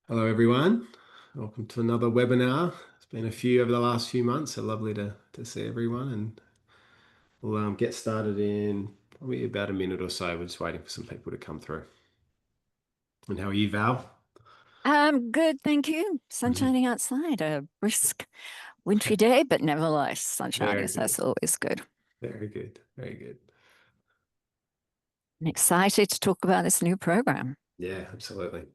Hello, everyone. Welcome to another webinar. It's been a few over the last few months, so lovely to see everyone. And we'll get started in probably about a minute or so. We're just waiting for some people to come through. And how are you, Val? Good, thank you. Sun Mhm. shining outside, a brisk wintry day, but nevertheless, sun shining, Very so that's good. always good. Very good. Very good. I'm excited to talk about this new program. Yeah, absolutely.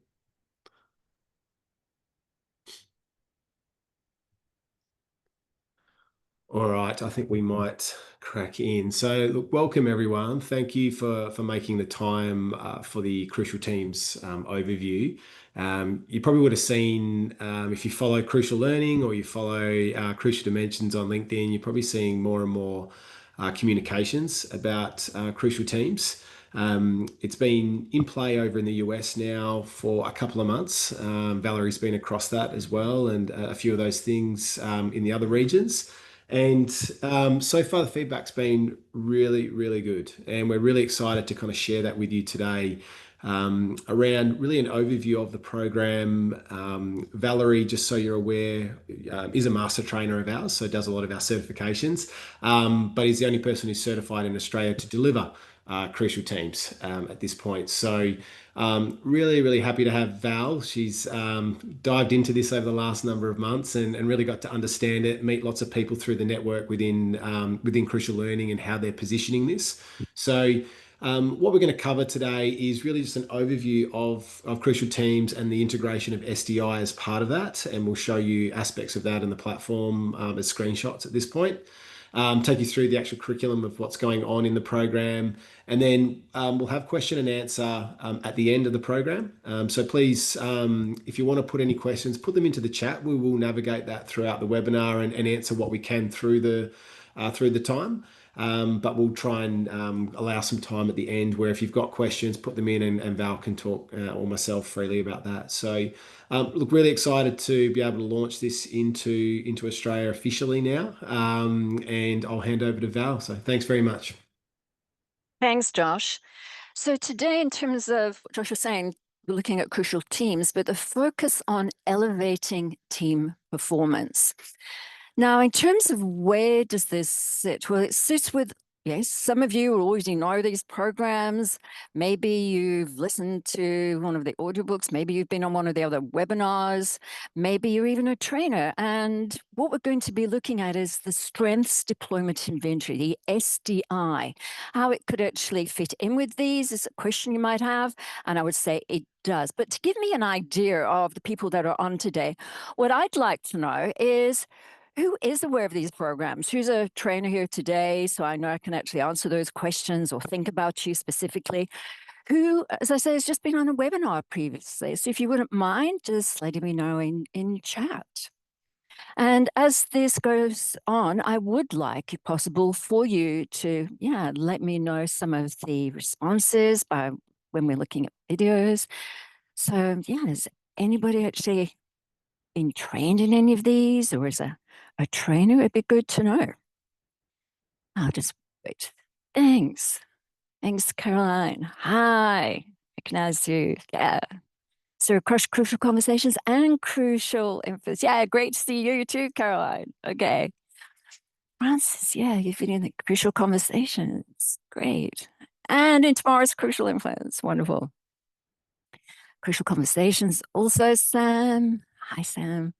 All right, I think we might crack in. So, look, welcome everyone. Thank you for making the time for the Crucial Teams overview. You probably would have seen if you follow Crucial Learning or you follow Crucial Dimensions on LinkedIn, you're probably seeing more and more communications about Crucial Teams. It's been in play over in the US now for a couple of months. Valerie's been across that as well, and a few of those things in the other regions. And so far, the feedback's been really, really good. And we're really excited to kind of share that with you today around really an overview of the program. Valerie, just so you're aware, is a master trainer of ours, so does a lot of our certifications, but is the only person who's certified in Australia to deliver crucial teams at this point. So really, really happy to have Val. She's dived into this over the last number of months and really got to understand it, meet lots of people through the network within Crucial Learning and how they're positioning this. So what we're going to cover today is really just an overview of Crucial Teams and the integration of SDI as part of that. And we'll show you aspects of that in the platform as screenshots at this point. Take you through the actual curriculum of what's going on in the program, and then we'll have question and answer at the end of the program. So please, if you want to put any questions, put them into the chat. We will navigate that throughout the webinar and answer what we can through the time. But we'll try and allow some time at the end where if you've got questions, put them in and Val can talk or myself freely about that. So look, really excited to be able to launch this into Australia officially now. And I'll hand over to Val. So thanks very much. Thanks, Josh. So today, in terms of what Josh was saying, we're looking at crucial teams, but the focus on elevating team performance. Now, in terms of where does this sit? Well, it sits with, yes, some of you already know these programs. Maybe you've listened to one of the audiobooks. Maybe you've been on one of the other webinars. Maybe you're even a trainer. And what we're going to be looking at is the Strengths Deployment Inventory, the SDI. How it could actually fit in with these is a question you might have. And I would say it does. But to give me an idea of the people that are on today, what I'd like to know is, who is aware of these programs? Who's a trainer here today? So I know I can actually answer those questions or think about you specifically. Who, as I say, has just been on a webinar previously. So if you wouldn't mind, just letting me know in chat. And as this goes on, I would like, if possible, for you to, yeah, let me know some of the responses by when we're looking at videos. So yeah, has anybody actually been trained in any of these, or is a trainer? It'd be good to know. I'll just wait. Thanks. Thanks, Caroline. Hi. Recognize you. Yeah. So crucial conversations and crucial infos. Yeah, great to see you too, Caroline. Okay. Francis, yeah, you've been in the crucial conversations. Great. And in tomorrow's crucial influence. Wonderful. Crucial conversations. Also, Sam. Hi, Sam.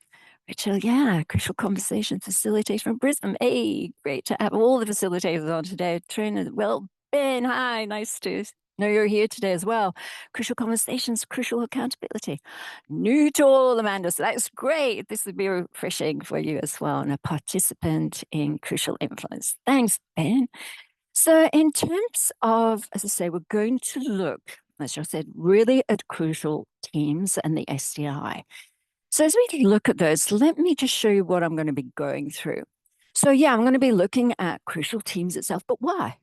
Rachel, yeah, crucial conversation facilitator from Brisbane. Hey, great to have all the facilitators on today. Trainer, well, Ben, hi, nice to know you're here today as well. Crucial conversations, crucial accountability. New to all, Amanda, so that's great. This would be refreshing for you as well, and a participant in crucial influence. Thanks, Ben. So in terms of, as I say, we're going to look, as I said, really at crucial teams and the SDI. So as we look at those, let me just show you what I'm going to be going through. So yeah, I'm going to be looking at crucial teams itself, but why?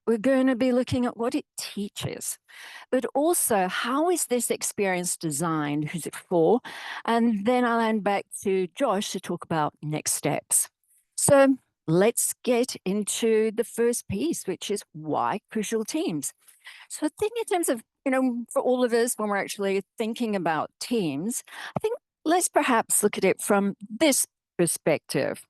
We're going to be looking at what it teaches, but also how is this experience designed? Who's it for? And then I'll hand back to Josh to talk about next steps. So let's get into the first piece, which is why crucial teams. So I think in terms of for all of us, when we're actually thinking about teams, I think let's perhaps look at it from this perspective.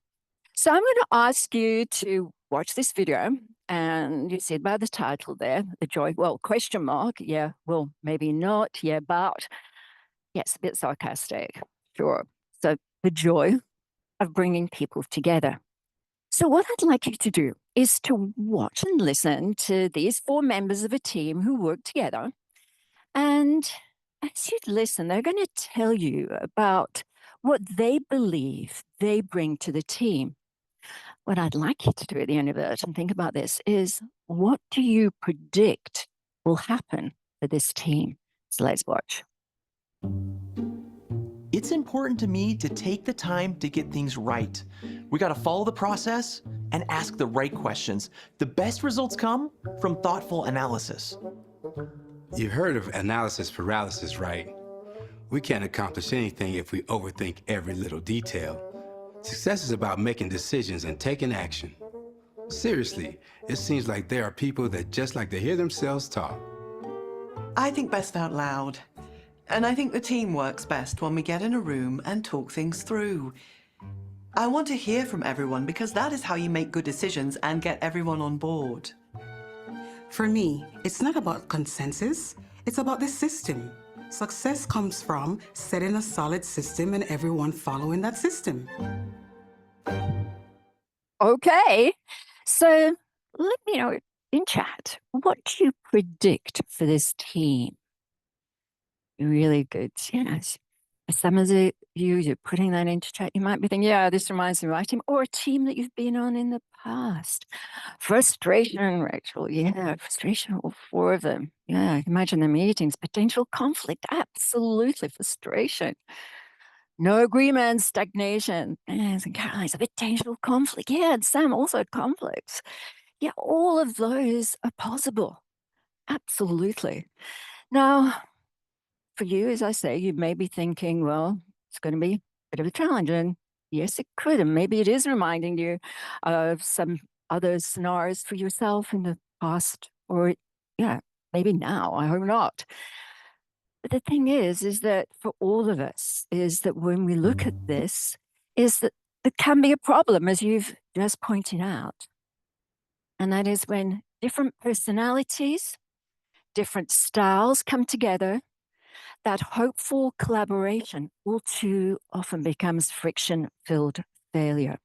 So I'm going to ask you to watch this video, and you see it by the title there, the joy. Well, question mark. Yeah. Well, maybe not. Yeah, but yes, a bit sarcastic. Sure. So the joy of bringing people together. So what I'd like you to do is to watch and listen to these four members of a team who work together. And as you listen, they're going to tell you about what they believe they bring to the team. What I'd like you to do at the end of it, and think about this, is what do you predict will happen for this team? So let's watch. It's important to me to take the time to get things right. We gotta follow the process and ask the right questions. The best results come from thoughtful analysis. You've heard of analysis paralysis, right? We can't accomplish anything if we overthink every little detail. Success is about making decisions and taking action. Seriously, it seems like there are people that just like to hear themselves talk. I think best out loud. And I think the team works best when we get in a room and talk things through. I want to hear from everyone because that is how you make good decisions and get everyone on board. For me, it's not about consensus, it's about the system. Success comes from setting a solid system and everyone following that system. Okay. So let me know in chat, what do you predict for this team? Really good. Yes. Some of you're putting that into chat. You might be thinking, yeah, this reminds me of my team or a team that you've been on in the past. Frustration, Rachel. Yeah, frustration, all four of them. Yeah, imagine the meetings, potential conflict. Absolutely, frustration. No agreement, stagnation. Yes, and Caroline's a potential conflict. Yeah, and Sam also conflicts. Yeah, all of those are possible. Absolutely. Now, for you, as I say, you may be thinking, well, it's going to be a bit of a challenge. And yes, it could. And maybe it is reminding you of some other scenarios for yourself in the past, or yeah, maybe now. I hope not. But the thing is that for all of us, is that when we look at this, is that there can be a problem, as you've just pointed out. And that is when different personalities, different styles come together, that hopeful collaboration all too often becomes friction-filled failure.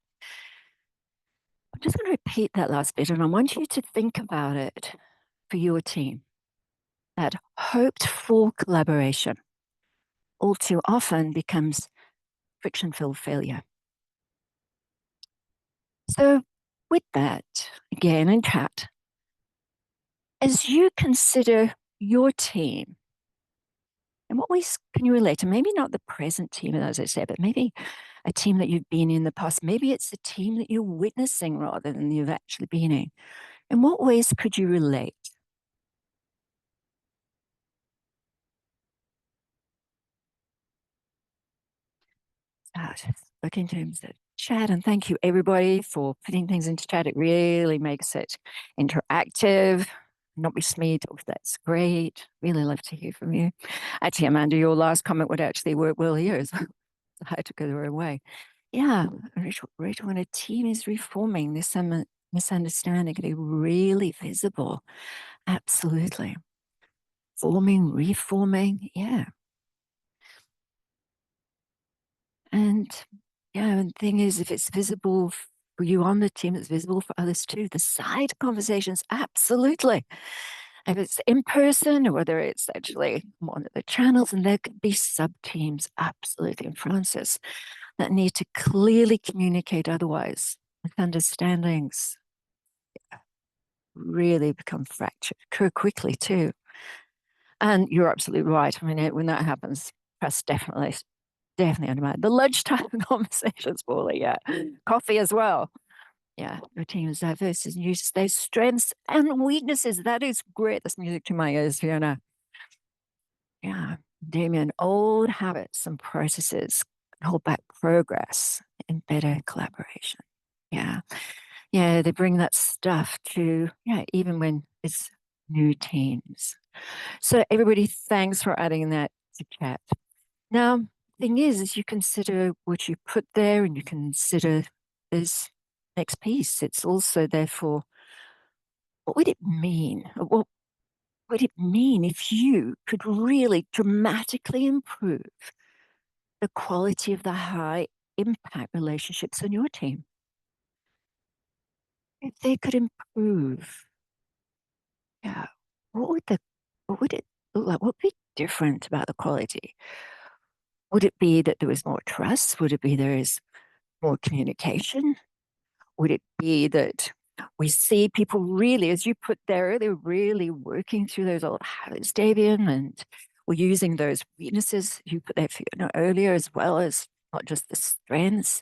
I'm just going to repeat that last bit, and I want you to think about it for your team. That hoped-for collaboration all too often becomes friction-filled failure. So with that, again in chat, as you consider your team, in what ways can you relate to maybe not the present team, as I said, but maybe a team that you've been in the past? Maybe it's a team that you're witnessing rather than you've actually been in. In what ways could you relate? Just look in terms of chat, and thank you everybody for putting things into chat. It really makes it interactive. Not be smeared. Oh, that's great. Really love to hear from you. Actually, Amanda, your last comment would actually work well here. I had to go the wrong way. Yeah, Rachel, when a team is reforming, there's some misunderstanding can be really visible. Absolutely. Forming, reforming, yeah. And yeah, and the thing is, if it's visible for you on the team, it's visible for others too. The side conversations, absolutely. If it's in person or whether it's actually one of the channels, and there could be sub teams, absolutely, and Francis, that need to clearly communicate otherwise. Misunderstandings really become fractured, occur quickly too. And you're absolutely right. I mean, when that happens, trust definitely undermined. The lunchtime conversations, Paulie, yeah. Coffee as well. Yeah, your team is diverse and uses their strengths and weaknesses. That is great. That's music to my ears, Fiona. Yeah, Damien, old habits and processes can hold back progress and better collaboration. Yeah. Yeah, they bring that stuff to, yeah, even when it's new teams. So everybody, thanks for adding that to chat. Now, thing is you consider what you put there and you consider this next piece. It's also therefore, what would it mean? What would it mean if you could really dramatically improve the quality of the high impact relationships on your team? If they could improve, yeah, what would it look like? What would be different about the quality? Would it be that there was more trust? Would it be there is more communication? Would it be that we see people really, as you put there, they're really working through those old habits, Davian, and we're using those weaknesses you put there for, earlier, as well as not just the strengths?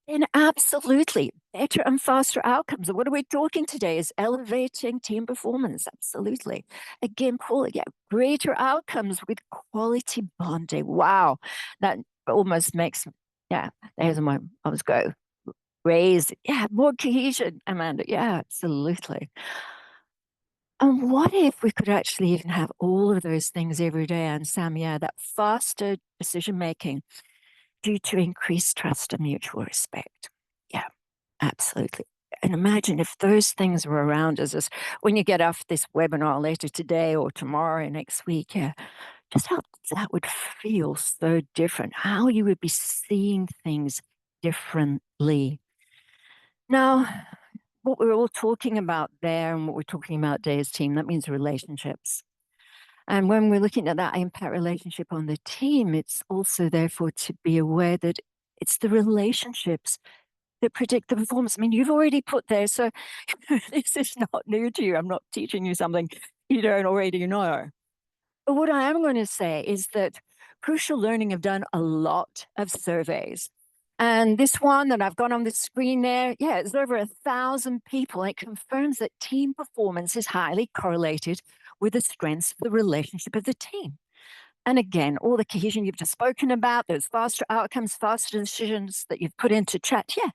And absolutely, better and faster outcomes. And what are we talking today is elevating team performance. Absolutely. Again, Paul, yeah, greater outcomes with quality bonding. Wow. That almost makes, yeah, there's my, I was go. Raise, yeah, more cohesion, Amanda. Yeah, absolutely. And what if we could actually even have all of those things every day? And Sam, yeah, that faster decision making due to increased trust and mutual respect. Yeah, absolutely. And imagine if those things were around us as when you get off this webinar later today or tomorrow or next week, yeah, just how that would feel so different, how you would be seeing things differently. Now, what we're all talking about there and what we're talking about today as team, that means relationships. And when we're looking at that impact relationship on the team, it's also therefore to be aware that it's the relationships that predict the performance. I mean, you've already put there, so this is not new to you. I'm not teaching you something you don't already know. But what I am going to say is that Crucial Learning have done a lot of surveys. And this one that I've got on the screen there, yeah, it's over 1,000 people. It confirms that team performance is highly correlated with the strengths of the relationship of the team. And again, all the cohesion you've just spoken about, those faster outcomes, faster decisions that you've put into chat, yeah,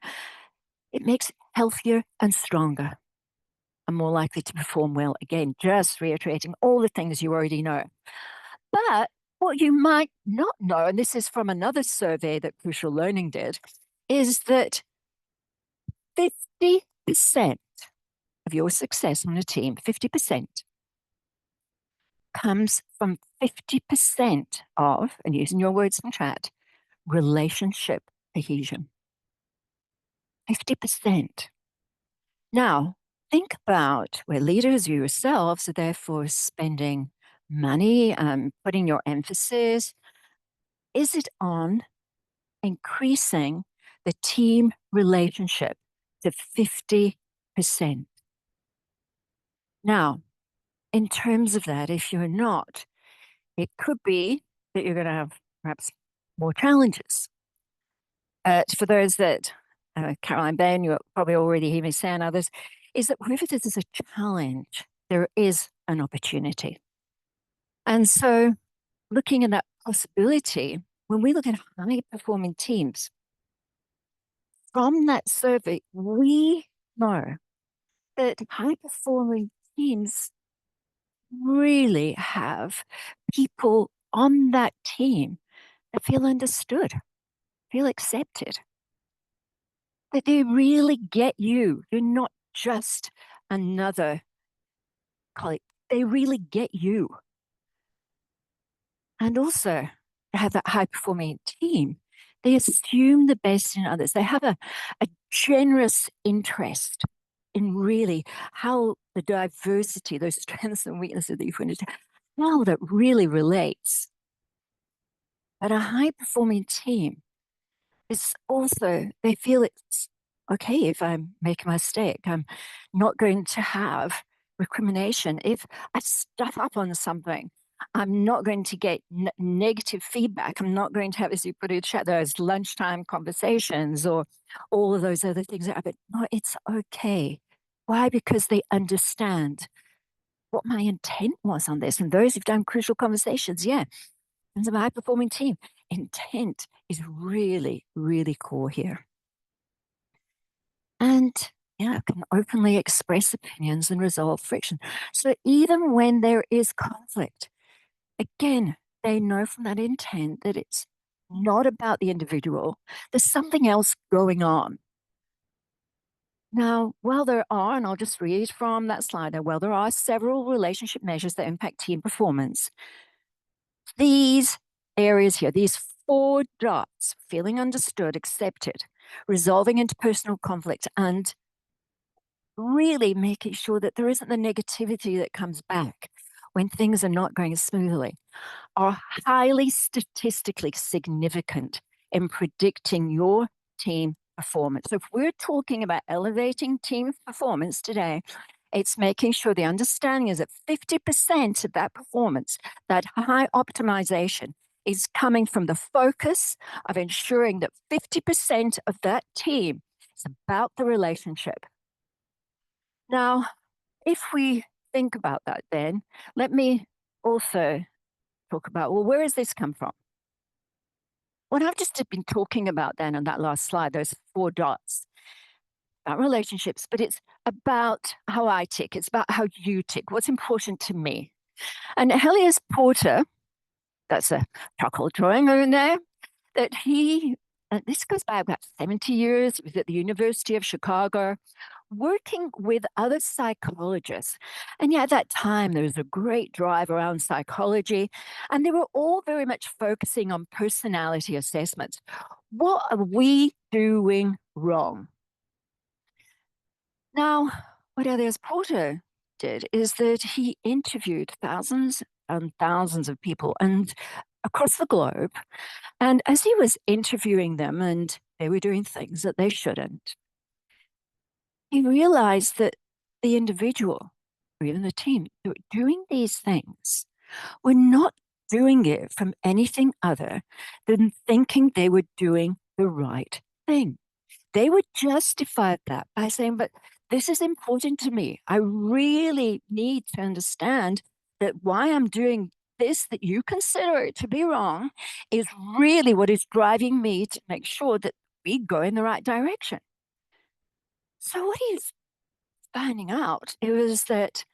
it makes it healthier and stronger and more likely to perform well. Again, just reiterating all the things you already know. But what you might not know, and this is from another survey that Crucial Learning did, is that 50% of your success on a team, 50%, comes from 50% of, and using your words in chat, relationship cohesion. 50%. Now, think about where leaders yourselves are therefore spending money, putting your emphasis. Is it on increasing the team relationship to 50%? Now, in terms of that, if you're not, it could be that you're going to have perhaps more challenges. For those that, Caroline Bain, you probably already hear me say, and others, is that wherever this is a challenge, there is an opportunity. And so, looking at that possibility, when we look at high performing teams, from that survey, we know that high performing teams really have people on that team that feel understood, feel accepted, that they really get you. You're not just another colleague, they really get you. And also, to have that high performing team, they assume the best in others. They have a generous interest in really how the diversity, those strengths and weaknesses that you've pointed to, how that really relates. But a high performing team is also, they feel it's okay if I make a mistake. I'm not going to have recrimination. If I stuff up on something, I'm not going to get negative feedback. I'm not going to have, as you put it in chat, those lunchtime conversations or all of those other things that happen. No, it's okay. Why? Because they understand what my intent was on this. And those who've done crucial conversations, yeah, as a high performing team, intent is really, really core here. And can openly express opinions and resolve friction. So even when there is conflict, again, they know from that intent that it's not about the individual. There's something else going on. Now, while there are, and I'll just read from that slide, while there are several relationship measures that impact team performance, these areas here, these 4 dots, feeling understood, accepted, resolving interpersonal conflict, and really making sure that there isn't the negativity that comes back when things are not going smoothly, are highly statistically significant in predicting your team performance. So, if we're talking about elevating team performance today, it's making sure the understanding is that 50% of that performance, that high optimization, is coming from the focus of ensuring that 50% of that team is about the relationship. Now, if we think about that, then let me also talk about, well, where has this come from? What I've just been talking about then on that last slide, those 4 dots, about relationships, but it's about how I tick. It's about how you tick. What's important to me. And Helios Porter, that's a charcoal drawing over there, that this goes back about 70 years. He was at the University of Chicago, working with other psychologists. And yeah, at that time, there was a great drive around psychology, and they were all very much focusing on personality assessments. What are we doing wrong? Now, what Elias Porter did is that he interviewed thousands and thousands of people and across the globe. And as he was interviewing them and they were doing things that they shouldn't, he realized that the individual or even the team that were doing these things were not doing it from anything other than thinking they were doing the right thing. They would justify that by saying, but this is important to me. I really need to understand that why I'm doing this that you consider to be wrong is really what is driving me to make sure that we go in the right direction. So what he's finding out is that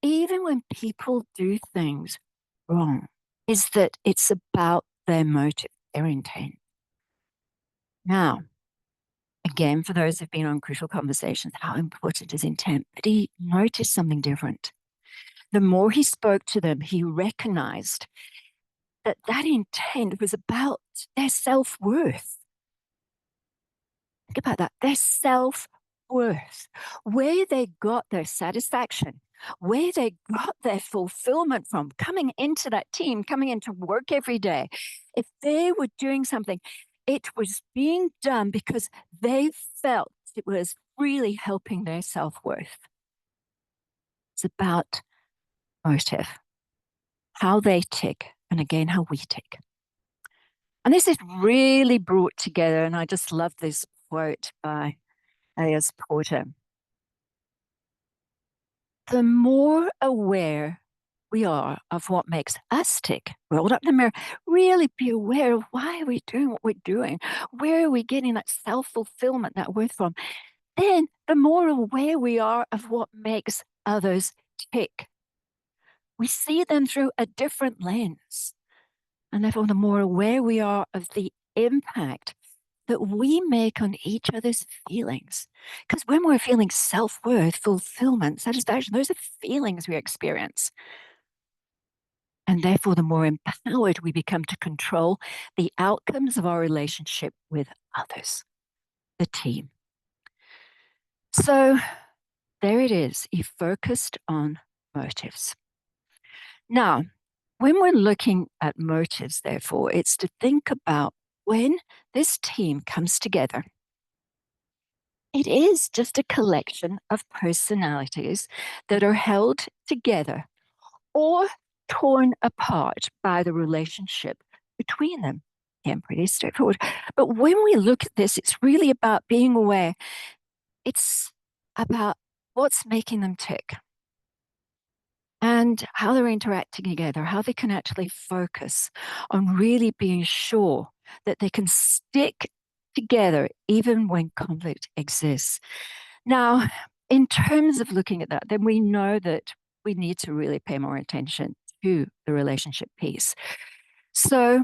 even when people do things wrong, is that it's about their motive, their intent. Now, again, for those who've been on Crucial Conversations, how important is intent? But he noticed something different. The more he spoke to them, he recognized that that intent was about their self-worth. Think about that, their self-worth, where they got their satisfaction, where they got their fulfillment from coming into that team, coming into work every day. If they were doing something, it was being done because they felt it was really helping their self-worth. It's about motive, how they tick, and again, how we tick. And this is really brought together, and I just love this quote by Elias Porter. The more aware we are of what makes us tick, hold up the mirror, really be aware of why are we doing what we're doing? Where are we getting that self-fulfillment, that worth from? Then the more aware we are of what makes others tick. We see them through a different lens. And therefore, the more aware we are of the impact that we make on each other's feelings. Because when we're feeling self-worth, fulfillment, satisfaction, those are feelings we experience. And therefore, the more empowered we become to control the outcomes of our relationship with others, the team. So there it is. He focused on motives. Now, when we're looking at motives, therefore, it's to think about when this team comes together. It is just a collection of personalities that are held together or torn apart by the relationship between them. Again, pretty straightforward. But when we look at this, it's really about being aware. It's about what's making them tick and how they're interacting together, how they can actually focus on really being sure that they can stick together even when conflict exists. Now, in terms of looking at that, then we know that we need to really pay more attention to the relationship piece. So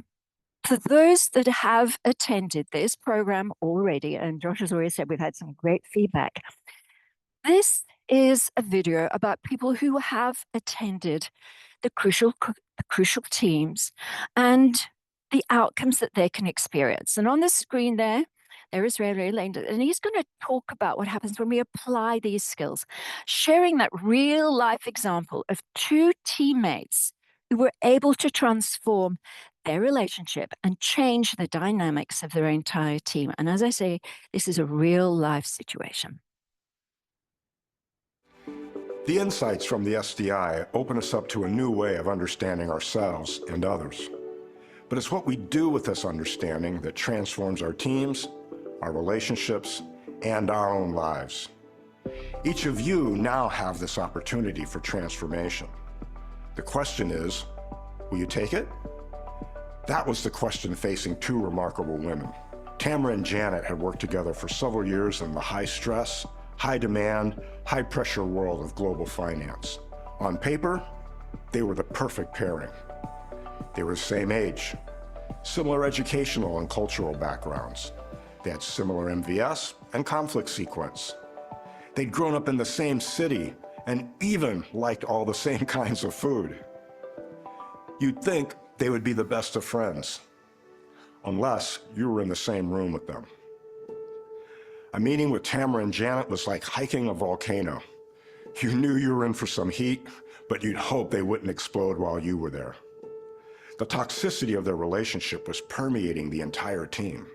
for those that have attended this program already, and Josh has already said we've had some great feedback, this is a video about people who have attended the crucial teams and the outcomes that they can experience. And on the screen there is Ray Lane, and he's going to talk about what happens when we apply these skills, sharing that real life example of two teammates who were able to transform their relationship and change the dynamics of their entire team. And as I say, this is a real life situation. The insights from the SDI open us up to a new way of understanding ourselves and others. But it's what we do with this understanding that transforms our teams, our relationships, and our own lives. Each of you now have this opportunity for transformation. The question is, will you take it? That was the question facing two remarkable women. Tamara and Janet had worked together for several years in the high stress, high demand, high pressure world of global finance. On paper, they were the perfect pairing. They were the same age, similar educational and cultural backgrounds. They had similar MVS and conflict sequence. They'd grown up in the same city and even liked all the same kinds of food. You'd think they would be the best of friends, unless you were in the same room with them. A meeting with Tamara and Janet was like hiking a volcano. You knew you were in for some heat, but you'd hope they wouldn't explode while you were there. The toxicity of their relationship was permeating the entire team.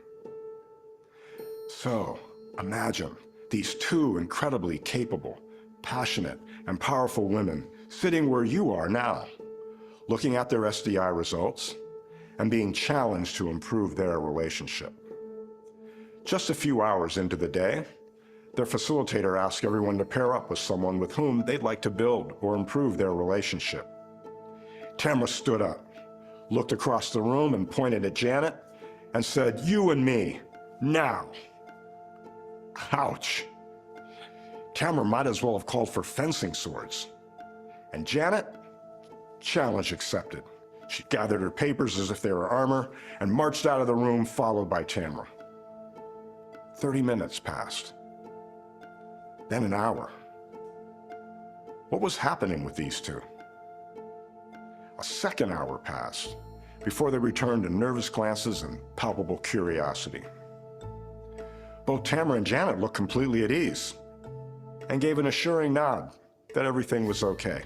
So, imagine these two incredibly capable, passionate, and powerful women sitting where you are now, looking at their SDI results and being challenged to improve their relationship. Just a few hours into the day, their facilitator asked everyone to pair up with someone with whom they'd like to build or improve their relationship. Tamara stood up, looked across the room and pointed at Janet and said, "You and me, now." Ouch. Tamara might as well have called for fencing swords. And Janet? Challenge accepted. She gathered her papers as if they were armor and marched out of the room, followed by Tamara. 30 minutes passed. Then an hour. What was happening with these two? A second hour passed before they returned to nervous glances and palpable curiosity. Both Tamara and Janet looked completely at ease and gave an assuring nod that everything was okay.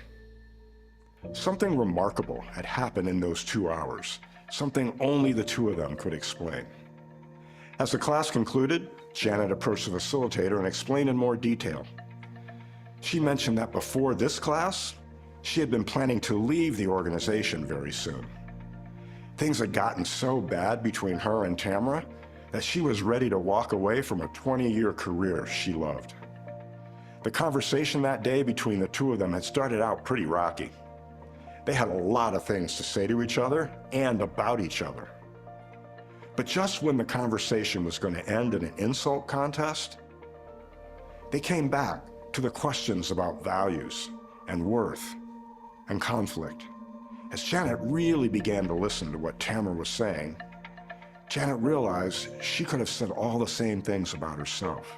Something remarkable had happened in those 2 hours, something only the two of them could explain. As the class concluded, Janet approached the facilitator and explained in more detail. She mentioned that before this class, she had been planning to leave the organization very soon. Things had gotten so bad between her and Tamara that she was ready to walk away from a 20-year career she loved. The conversation that day between the two of them had started out pretty rocky. They had a lot of things to say to each other and about each other. But just when the conversation was going to end in an insult contest, they came back to the questions about values and worth and conflict. As Janet really began to listen to what Tamara was saying, Janet realized she could have said all the same things about herself.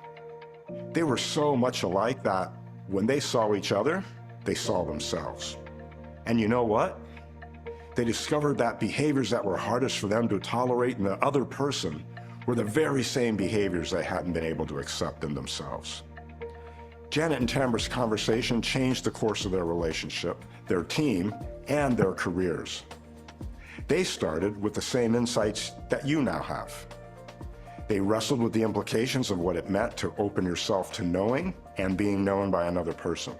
They were so much alike that when they saw each other, they saw themselves. And you know what? They discovered that behaviors that were hardest for them to tolerate in the other person were the very same behaviors they hadn't been able to accept in themselves. Janet and Tamara's conversation changed the course of their relationship, their team, and their careers. They started with the same insights that you now have. They wrestled with the implications of what it meant to open yourself to knowing and being known by another person.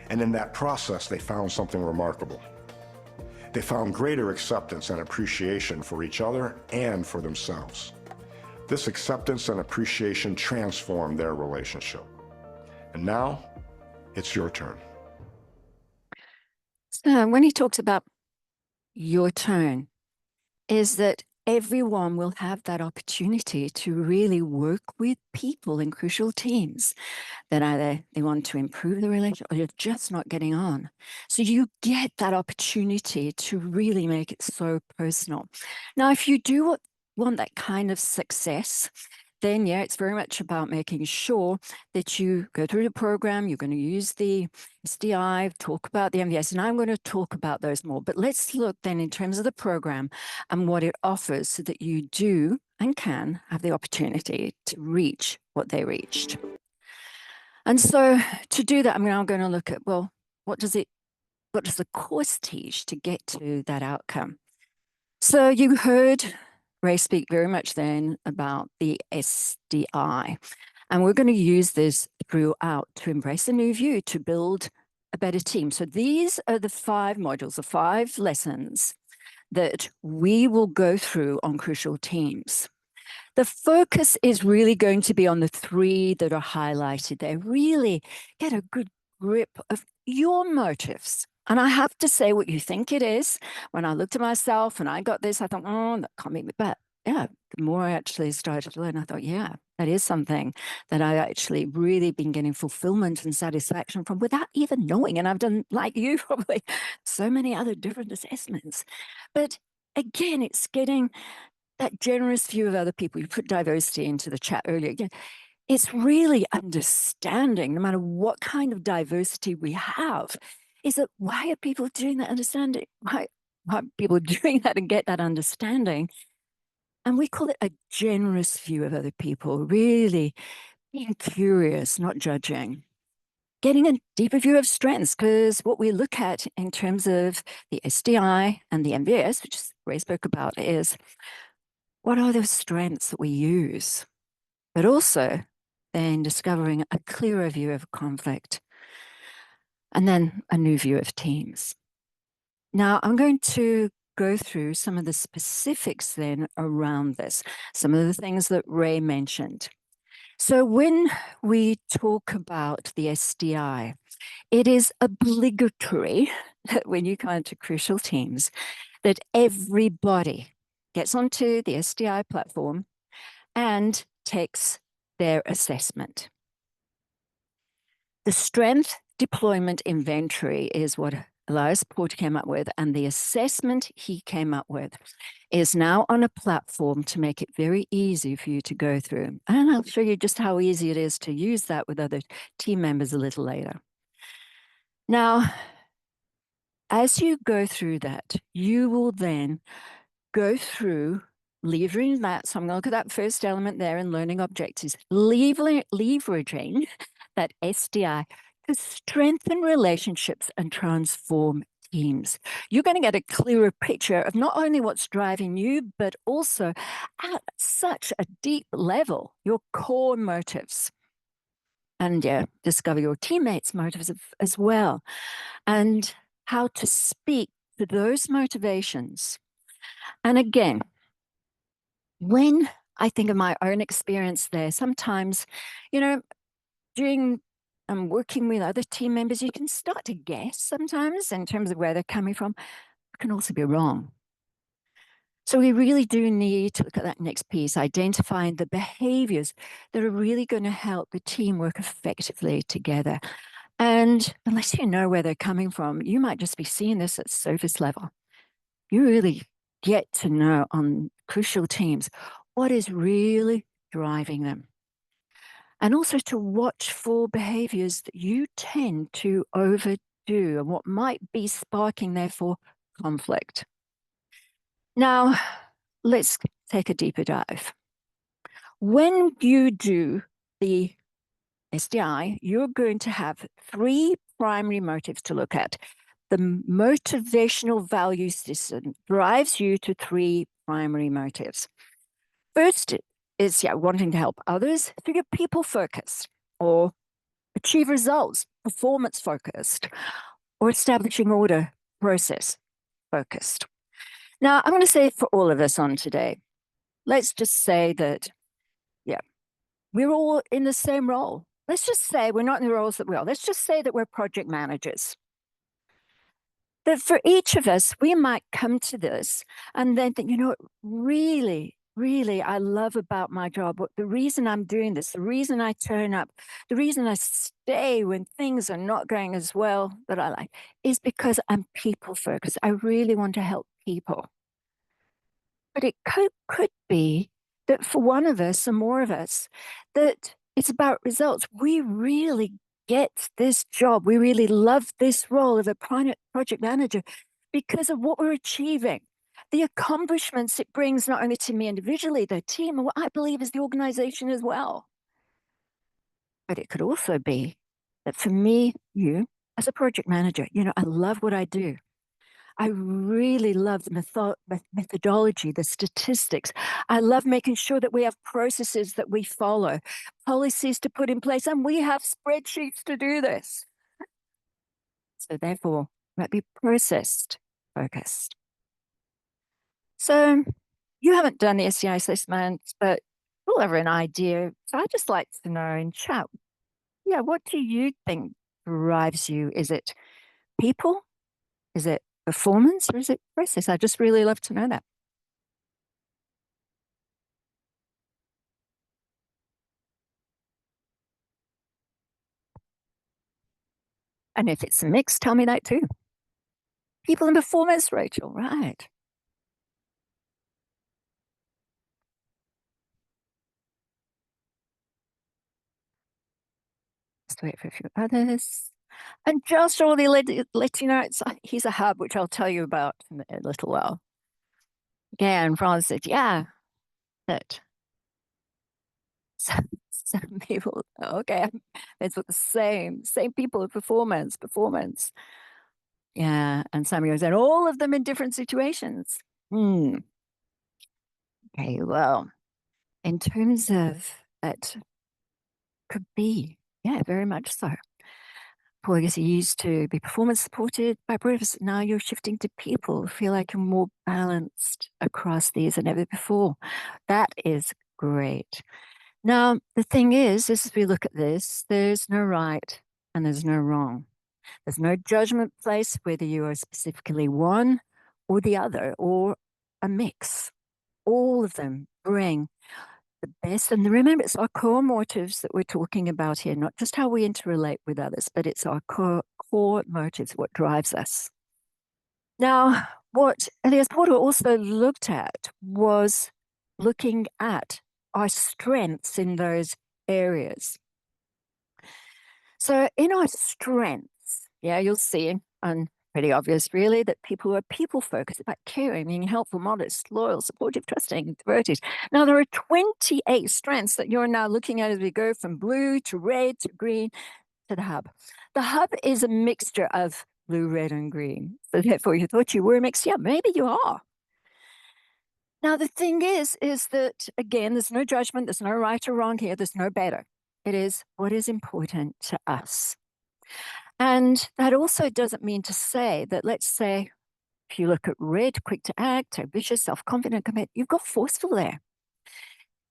And in that process, they found something remarkable. They found greater acceptance and appreciation for each other and for themselves. This acceptance and appreciation transformed their relationship. And now, it's your turn. So when he talks about your turn, is that everyone will have that opportunity to really work with people in crucial teams that either they want to improve the relationship or you're just not getting on. So you get that opportunity to really make it so personal. Now, if you do want that kind of success, then yeah, it's very much about making sure that you go through the program, you're going to use the SDI, talk about the MVS, and I'm going to talk about those more. But let's look then in terms of the program and what it offers so that you do and can have the opportunity to reach what they reached. And so to do that, I'm now going to look at, well, what does the course teach to get to that outcome? So you heard Ray speak very much then about the SDI, and we're going to use this throughout to embrace a new view, to build a better team. So these are the 5 modules, the 5 lessons that we will go through on crucial teams. The focus is really going to be on the 3 that are highlighted there. Really get a good grip of your motives. And I have to say what you think it is. When I looked at myself and I got this, I thought, oh, that can't be me. But yeah, the more I actually started to learn, I thought, yeah, that is something that I actually really been getting fulfillment and satisfaction from without even knowing. And I've done, like you, probably so many other different assessments. But again, it's getting that generous view of other people. You put diversity into the chat earlier. Yeah, it's really understanding, no matter what kind of diversity we have, is that why are people doing that understanding? Why are people doing that and get that understanding? And we call it a generous view of other people, really being curious, not judging. Getting a deeper view of strengths, because what we look at in terms of the SDI and the MVS, which Ray spoke about, is what are those strengths that we use? But also then discovering a clearer view of conflict and then a new view of teams. Now, I'm going to go through some of the specifics then around this, some of the things that Ray mentioned. So when we talk about the SDI, it is obligatory that when you come to crucial teams, that everybody gets onto the SDI platform and takes their assessment. The strength deployment inventory is what Elias Porter came up with, and the assessment he came up with is now on a platform to make it very easy for you to go through. And I'll show you just how easy it is to use that with other team members a little later. Now, as you go through that, you will then go through leveraging that. So I'm going to look at that first element there in learning objectives, leveraging that SDI to strengthen relationships and transform teams. You're going to get a clearer picture of not only what's driving you, but also at such a deep level, your core motives. And yeah, discover your teammates' motives as well, and how to speak to those motivations. And again, when I think of my own experience there, sometimes, during working with other team members, you can start to guess sometimes in terms of where they're coming from. It can also be wrong. So we really do need to look at that next piece, identifying the behaviors that are really going to help the team work effectively together. And unless you know where they're coming from, you might just be seeing this at surface level. You really get to know on crucial teams what is really driving them. And also to watch for behaviors that you tend to overdo and what might be sparking, therefore, conflict. Now, let's take a deeper dive. When you do the SDI, you're going to have 3 primary motives to look at. The motivational value system drives you to 3 primary motives. First is wanting to help others, so you're people focused, or achieve results, performance focused, or establishing order, process focused. Now, I'm going to say for all of us on today, let's just say that, we're all in the same role. Let's just say we're not in the roles that we are. Let's just say that we're project managers. that for each of us, we might come to this and then think, what really, really I love about my job, what the reason I'm doing this, the reason I turn up, the reason I stay when things are not going as well that I like, is because I'm people focused. I really want to help people. But it could be that for one of us or more of us, that it's about results. We really get this job. We really love this role of a project manager because of what we're achieving, the accomplishments it brings not only to me individually, the team, and what I believe is the organization as well. But it could also be that for me, you, as a project manager, I love what I do. I really love the methodology, the statistics. I love making sure that we have processes that we follow, policies to put in place, and we have spreadsheets to do this. So therefore, might be processed focused. So you haven't done the SEI assessment, but you'll have an idea. So I'd just like to know in chat, what do you think drives you? Is it people? Is it performance or is it process? I just really love to know that. And if it's a mix, tell me that too. People and performance, Rachel, right. Just wait for a few others. And just already let you know, here's a hub, which I'll tell you about in a little while. Again, Franz said, that some people, okay, it's with the same people, performance. Yeah, and Samuel goes, and all of them in different situations. Okay, well, in terms of that, could be, very much so. Paul, I guess you used to be performance supported by Bruce. Now you're shifting to people, feel like you're more balanced across these than ever before. That is great. Now, the thing is, as we look at this, there's no right and there's no wrong. There's no judgment placed whether you are specifically one or the other or a mix. All of them bring the best. And remember, it's our core motives that we're talking about here, not just how we interrelate with others, but it's our core motives, what drives us. Now, what Elias Porter also looked at was looking at our strengths in those areas. So in our strengths, you'll see, and pretty obvious really, that people are people focused, about caring, being helpful, modest, loyal, supportive, trusting, devoted. Now there are 28 strengths that you're now looking at as we go from blue to red to green to the hub. The hub is a mixture of blue, red, and green. So therefore you thought you were a mix. Yeah, maybe you are. Now the thing is that, again, there's no judgment, there's no right or wrong here, there's no better. It is what is important to us. And that also doesn't mean to say that, let's say, if you look at red, quick to act, ambitious, self-confident, commit, you've got forceful there.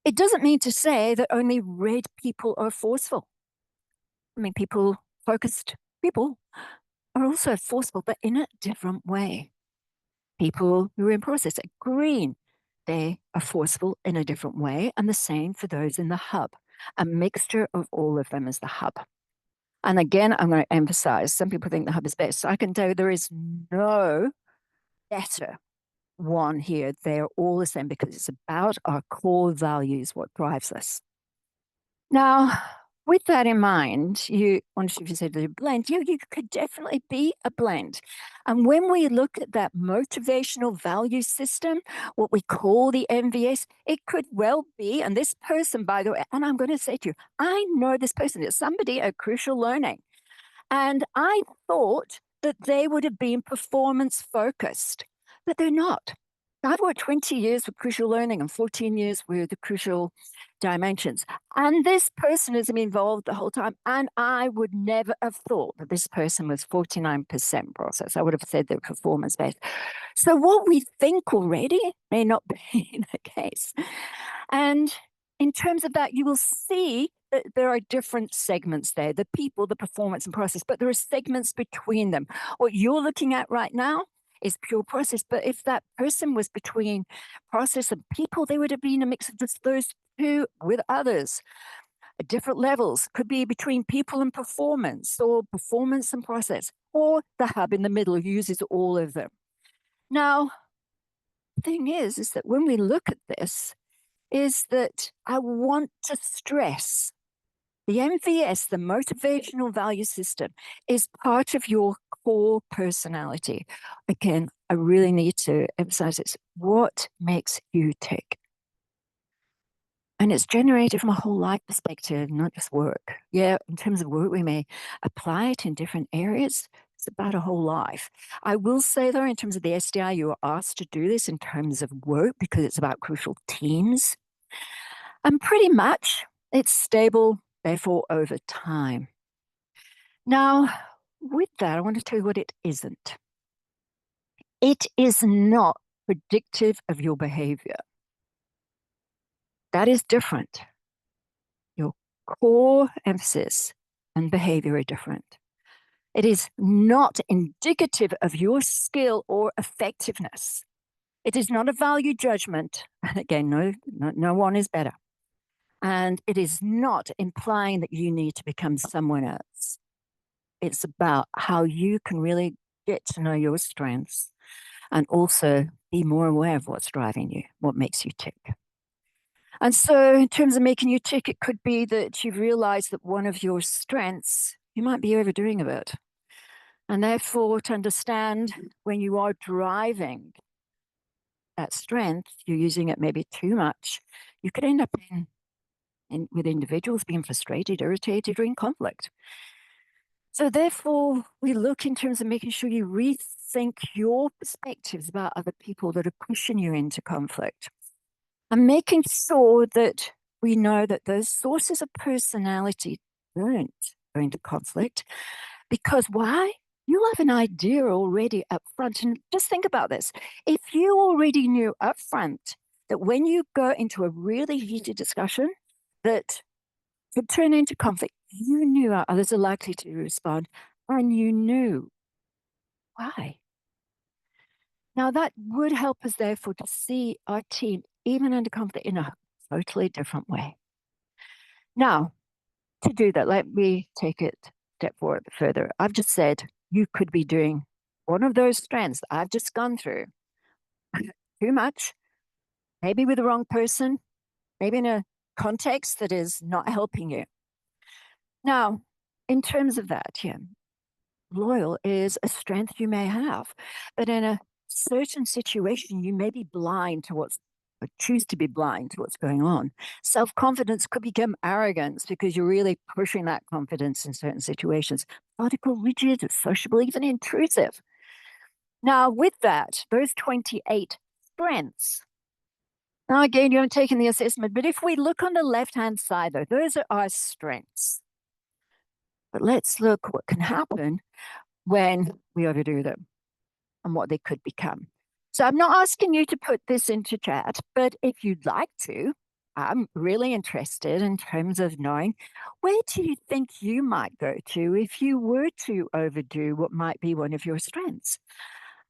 It doesn't mean to say that only red people are forceful. I mean, focused people are also forceful, but in a different way. People who are in process are green. They are forceful in a different way. And the same for those in the hub. A mixture of all of them is the hub. And again, I'm going to emphasize, some people think the hub is best. So I can tell you there is no better one here. They're all the same because it's about our core values, what drives us. Now, with that in mind, you said a blend. You could definitely be a blend. And when we look at that motivational value system, what we call the MVS, it could well be, and this person, by the way, and I'm going to say to you, I know this person is somebody at Crucial Learning. And I thought that they would have been performance focused, but they're not. I've worked 20 years with Crucial Learning and 14 years with the Crucial Dimensions. And this person has been involved the whole time. And I would never have thought that this person was 49% process. I would have said they're performance based. So what we think already may not be the case. And in terms of that, you will see there are different segments there, the people, the performance and process, but there are segments between them. What you're looking at right now is pure process. But if that person was between process and people, they would have been a mix of just those two with others at different levels. Could be between people and performance, or performance and process, or the hub in the middle uses all of them. Now, the thing is that when we look at this, is that I want to stress the MVS, the motivational value system, is part of your core personality. Again, I really need to emphasize this. What makes you tick? And it's generated from a whole life perspective, not just work. Yeah, in terms of work, we may apply it in different areas. It's about a whole life. I will say, though, in terms of the SDI, you are asked to do this in terms of work because it's about crucial teams. And pretty much it's stable, therefore, over time. Now, with that, I want to tell you what it isn't. It is not predictive of your behavior. That is different. Your core emphasis and behavior are different. It is not indicative of your skill or effectiveness. It is not a value judgment. And again, no one is better. And it is not implying that you need to become someone else. It's about how you can really get to know your strengths and also be more aware of what's driving you, what makes you tick. And so, in terms of making you tick, it could be that you've realized that one of your strengths, you might be overdoing a bit. And therefore, to understand when you are driving that strength, you're using it maybe too much, you could end up with individuals being frustrated, irritated, or in conflict. So therefore, we look in terms of making sure you rethink your perspectives about other people that are pushing you into conflict, and making sure that we know that those sources of personality don't go into conflict. Because why? You'll have an idea already up front. And just think about this. If you already knew up front that when you go into a really heated discussion that could turn into conflict, you knew how others are likely to respond, and you knew why. Now, that would help us, therefore, to see our team, even under conflict, in a totally different way. Now, to do that, let me take it a step forward further. I've just said you could be doing one of those strands that I've just gone through too much, maybe with the wrong person, maybe in a context that is not helping you. Now, in terms of that, yeah, loyal is a strength you may have, but in a certain situation, you may be blind to or choose to be blind to what's going on. Self confidence could become arrogance because you're really pushing that confidence in certain situations. Methodical, rigid, sociable, even intrusive. Now, with that, those 28 strengths. Now, again, you haven't taken the assessment, but if we look on the left hand side, though, those are our strengths. But let's look what can happen when we overdo them and what they could become. So I'm not asking you to put this into chat, but if you'd like to, I'm really interested in terms of knowing where do you think you might go to if you were to overdo what might be one of your strengths?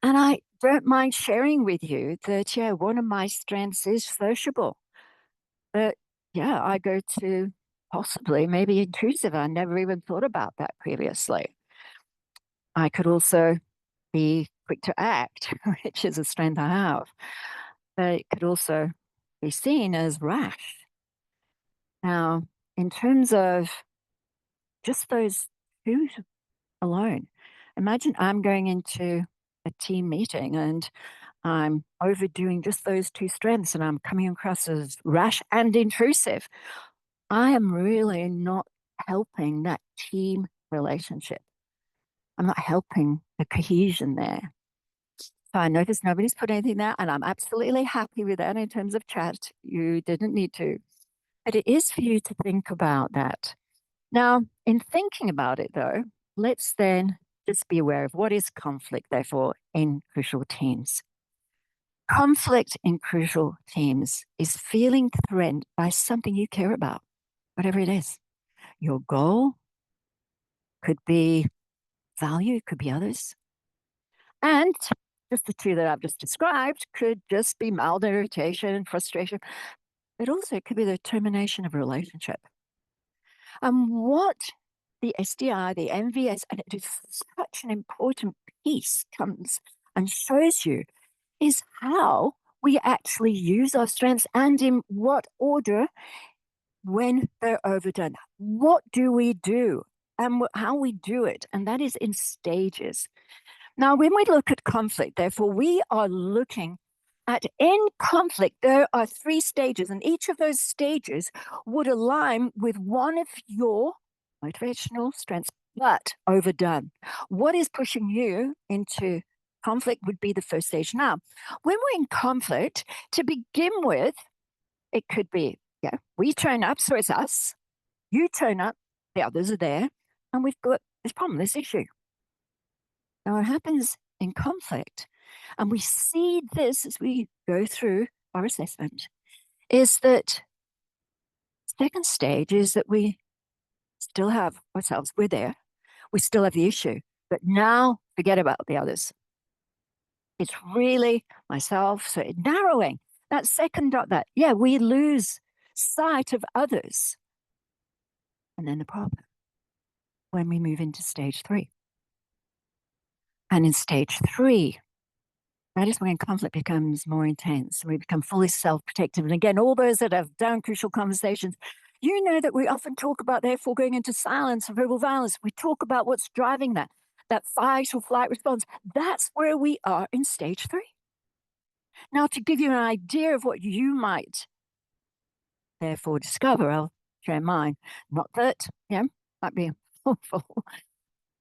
And I don't mind sharing with you that, yeah, one of my strengths is sociable. But yeah, I go to possibly maybe intrusive. I never even thought about that previously. I could also be quick to act, which is a strength I have. But it could also be seen as rash. Now, in terms of just those two alone, imagine I'm going into a team meeting and I'm overdoing just those two strengths and I'm coming across as rash and intrusive. I am really not helping that team relationship. I'm not helping the cohesion there. So I noticed nobody's put anything there, and I'm absolutely happy with that in terms of chat. You didn't need to. But it is for you to think about that. Now, in thinking about it, though, let's then just be aware of what is conflict, therefore, in crucial teams. Conflict in crucial teams is feeling threatened by something you care about, whatever it is. your goal, could be value, could be others. And just the two that I've just described could just be mild irritation, frustration, but also it could be the termination of a relationship. And what the SDI, the MVS, and it is such an important piece comes and shows you is how we actually use our strengths and in what order when they're overdone. What do we do and how we do it? And that is in stages. Now, when we look at conflict, therefore, we are looking at in conflict, there are 3 stages, and each of those stages would align with one of your motivational strengths, but overdone. What is pushing you into conflict would be the first stage. Now, when we're in conflict, to begin with, it could be, yeah, we turn up, so it's us. You turn up, the others are there, and we've got this problem, this issue. Now, what happens in conflict, and we see this as we go through our assessment, is that second stage is that we still have ourselves, we're there, we still have the issue, but now forget about the others. It's really myself, so narrowing that second dot, that, yeah, we lose sight of others. And then the problem when we move into stage 3. And in stage 3, that is when conflict becomes more intense. We become fully self-protective. And again, all those that have done crucial conversations, you know that we often talk about, therefore, going into silence and verbal violence. We talk about what's driving that fight or flight response. That's where we are in stage 3. Now, to give you an idea of what you might therefore discover, I'll share mine. Not that, yeah, might be awful.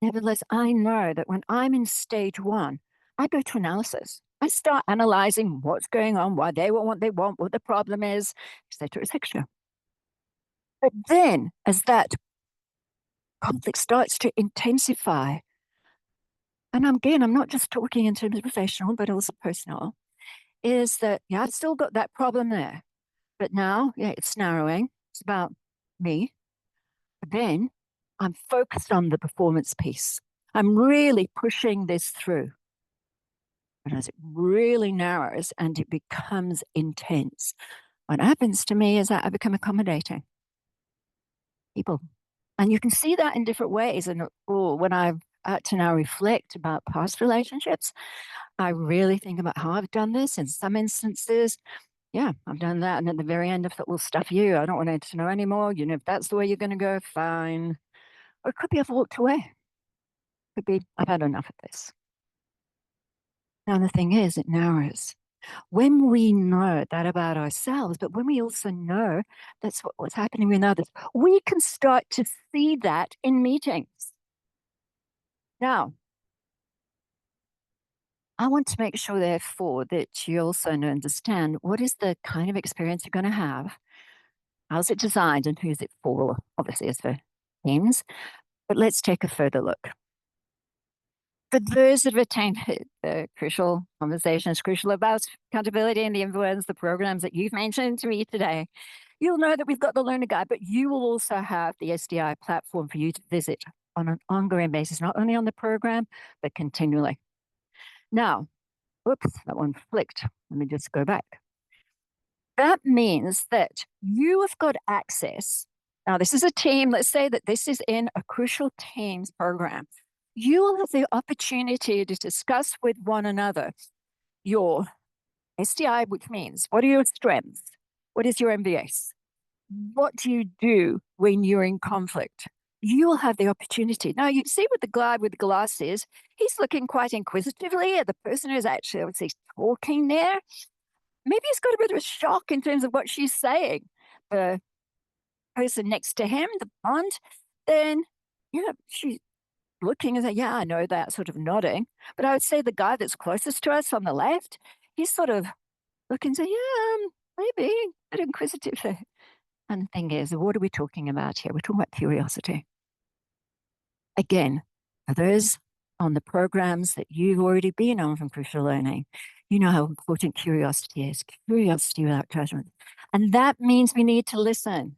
Nevertheless, I know that when I'm in stage 1, I go to analysis. I start analyzing what's going on, why they want what they want, what the problem is, etc., etc. But then, as that conflict starts to intensify, and again, I'm not just talking in terms of professional, but also personal, is that, yeah, I've still got that problem there. But now, yeah, it's narrowing. It's about me. But then I'm focused on the performance piece. I'm really pushing this through. And as it really narrows and it becomes intense, what happens to me is that I become accommodating people. And you can see that in different ways. And when I've had to now reflect about past relationships, I really think about how I've done this. In some instances, yeah, I've done that. And at the very end, I thought, well, stuff you. I don't want to know anymore. You know, if that's the way you're going to go, fine. Or it could be I've walked away. It could be I've had enough of this. Now, the thing is, it narrows. When we know that about ourselves, but when we also know that's what's happening with others, we can start to see that in meetings. Now, I want to make sure, therefore, that you also understand what is the kind of experience you're going to have, how's it designed, and who's it for, obviously, as for teams. But let's take a further look. For those that have attended the crucial conversations, crucial about accountability and the influence, the programs that you've mentioned to me today, you'll know that we've got the learner guide, but you will also have the SDI platform for you to visit on an ongoing basis, not only on the program, but continually. Now, oops, that one flicked. Let me just go back. That means that you have got access. Now, this is a team. Let's say that this is in a crucial teams program. You will have the opportunity to discuss with one another your SDI, which means what are your strengths? What is your MVS? What do you do when you're in conflict? You will have the opportunity. Now, you can see with the guy with the glasses, he's looking quite inquisitively at the person who's actually, I would say, talking there. Maybe he's got a bit of a shock in terms of what she's saying. The person next to him, the blonde, then, yeah, she's looking and saying, yeah, I know that, sort of nodding. But I would say the guy that's closest to us on the left, he's sort of looking and saying, yeah, maybe a bit inquisitive. And the thing is, what are we talking about here? We're talking about curiosity. Again, for those on the programs that you've already been on from Crucial Learning, you know how important curiosity is. Curiosity without judgment. And that means we need to listen.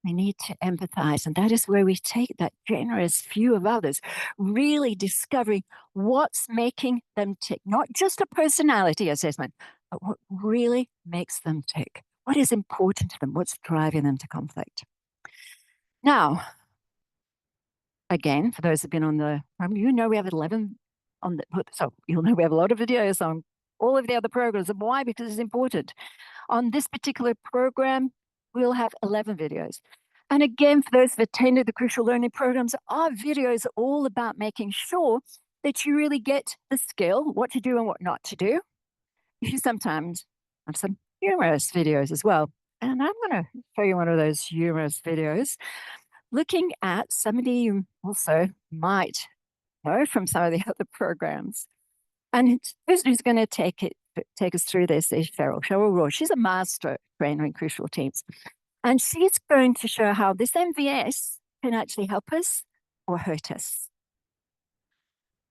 We need to empathize. And that is where we take that generous view of others, really discovering what's making them tick, not just a personality assessment, but what really makes them tick. What is important to them? What's driving them to conflict? Now, again, for those who've been on the program, you know we have 11 on the, so you'll know we have a lot of videos on all of the other programs. And why? Because it's important. On this particular program, we'll have 11 videos. And again, for those who've attended the Crucial Learning programs, our videos are all about making sure that you really get the skill, what to do and what not to do. You sometimes have some humorous videos as well. And I'm going to show you one of those humorous videos looking at somebody you also might know from some of the other programs. And the person who's going to take us through this is Cheryl Roy. She's a master trainer in crucial teams. And she's going to show how this MVS can actually help us or hurt us.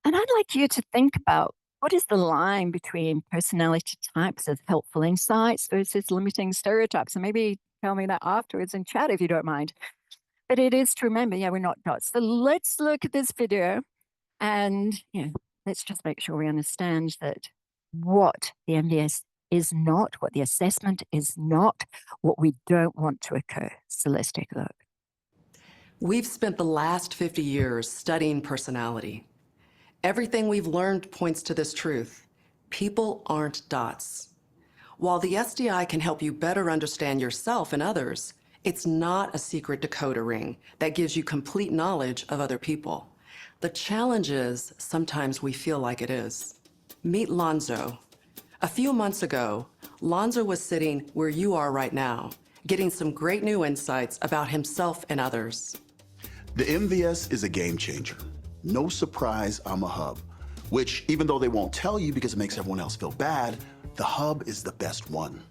And I'd like you to think about what is the line between personality types as helpful insights versus limiting stereotypes. And maybe tell me that afterwards in chat if you don't mind. But it is to remember, yeah, we're not dots. So let's look at this video and let's just make sure we understand that what the MVS is not, what the assessment is not, what we don't want to occur. So let's take a look. We've spent the last 50 years studying personality. Everything we've learned points to this truth. People aren't dots. While the SDI can help you better understand yourself and others, it's not a secret decoder ring that gives you complete knowledge of other people. The challenge is sometimes we feel like it is. Meet Lonzo. A few months ago, Lonzo was sitting where you are right now, getting some great new insights about himself and others. The MVS is a game changer. No surprise, I'm a hub, which even though they won't tell you because it makes everyone else feel bad, the hub is the best one.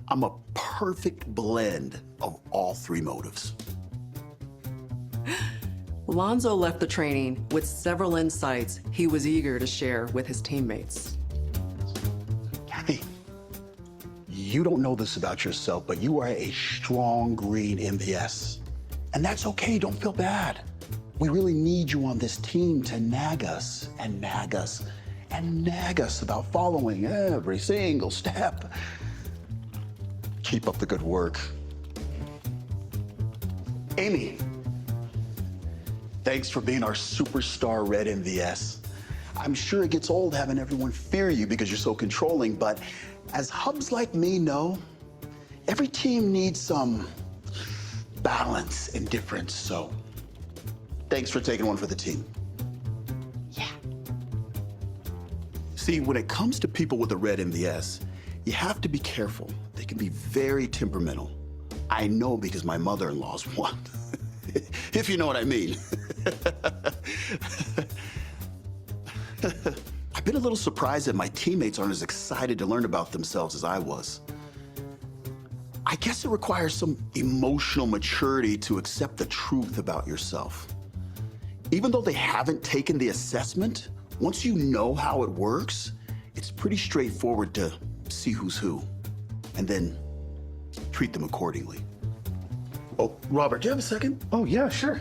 I'm a perfect blend of all three motives. Lonzo left the training with several insights he was eager to share with his teammates. Kathy, you don't know this about yourself, but you are a strong green MVS. And that's okay, don't feel bad. We really need you on this team to nag us and nag us and nag us about following every single step. Keep up the good work. Amy, thanks for being our superstar red MVS. I'm sure it gets old having everyone fear you because you're so controlling, but as hubs like me know, every team needs some balance and difference, so thanks for taking one for the team. Yeah. See, when it comes to people with a red MVS, you have to be careful. They can be very temperamental. I know because my mother-in-law's one. If you know what I mean. I've been a little surprised that my teammates aren't as excited to learn about themselves as I was. I guess it requires some emotional maturity to accept the truth about yourself. Even though they haven't taken the assessment, once you know how it works, it's pretty straightforward to see who's who, and then treat them accordingly. Oh, Robert, do you have a second? Oh, yeah, sure.